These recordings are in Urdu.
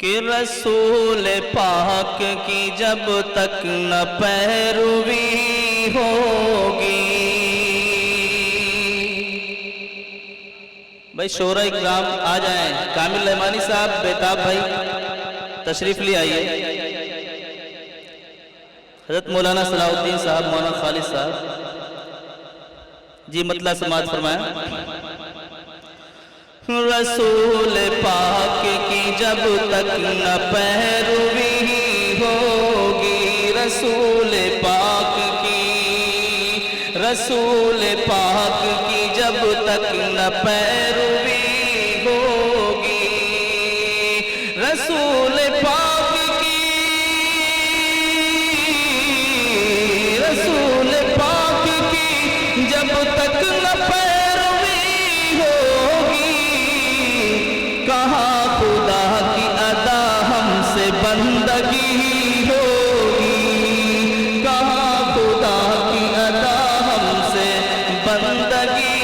کہ رسول پاک کی جب تک نہ پیروی ہوگی. بھائی شورا اکرام آ جائیں. کامل رحمانی صاحب، بیتاب بھائی تشریف لے آئیے. حضرت مولانا صلاح الدین صاحب، مولانا خالد صاحب جی مطلع سماعت فرمائیں. رسول پاک کی جب تک نہ پیروی ہوگی، رسول پاک کی جب تک نہ پیروی ہوگی، رسول پاک کی جب تک نہ پیروی ہوگی، کہاں خدا کی ادا ہم سے بندگی ہوگی، کہاں خدا کی ادا ہم سے بندگی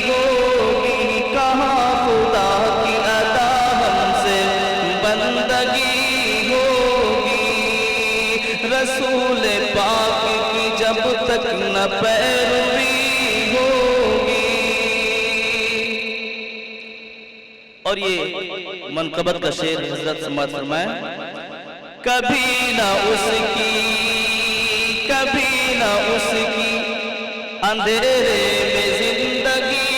ہوگی، کہاں خدا کی ادا ہم سے بندگی ہوگی، رسول پاک کی جب تک نہ پیروی ہوگی. اور یہ منقبت کا شعر حضرت سماعت فرمائیں. کبھی نہ اس کی اندھیرے میں زندگی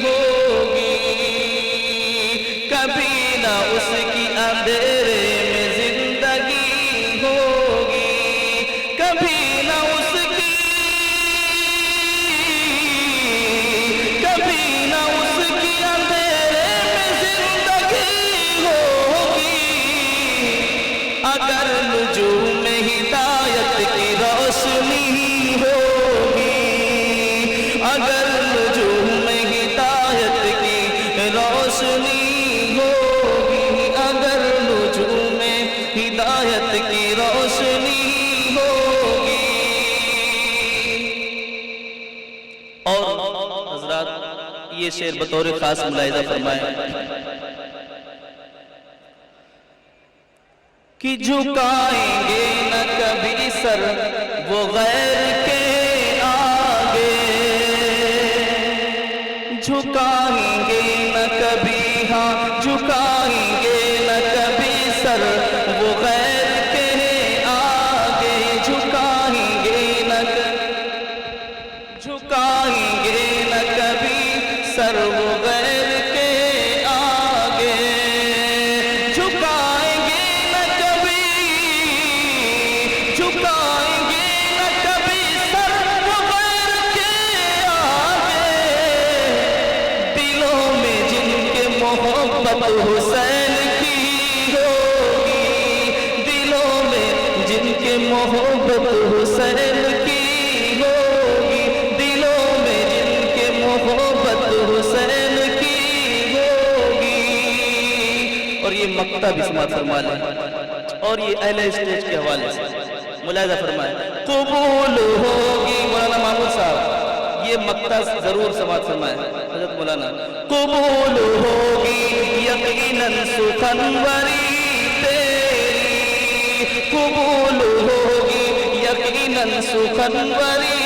ہوگی، کبھی نہ اس کی اندھیرے میں زندگی ہوگی، کبھی نہ اس کی اندھیرے میں زندگی ہوگی. اگر نجوم ہدایت کی روشنی ہوگی، اگر نجوم ہدایت کی روشنی ہوگی، اگر نجوم ہدایت کی روشنی ہوگی. اور حضرات یہ شعر بطور خاص ملاحظہ فرمائیں کہ جھکائیں گے نہ کبھی سر وہ غیر کے آگے، جھکائیں گے نہ کبھی، جھکائیں گے نہ کبھی سر وہ غیر کے آگے، جھکائیں گے نہ کبھی سر وہ غیر کے آگے، جھکائیں گے نہ کبھی سر وہ غیر کے آگے. دلوں میں جن کے محبت حسین کی ہوگی، دلوں میں جن کے محبت حسین کی ہوگی، دلوں میں جن کے محبت حسین کی ہوگی. اور یہ مقطع بھی سماعت فرما لیں، اور یہ اہل اسٹیج کے حوالے سے ملاحظہ فرمائیں. قبول ہوگی، مولانا محمود صاحب یہ مقطع ضرور سماعت فرمائیں. حضرت مولانا قبول ہوگی یقیناً سخنوری تیری، قبول ہوگی یقیناً سخنوری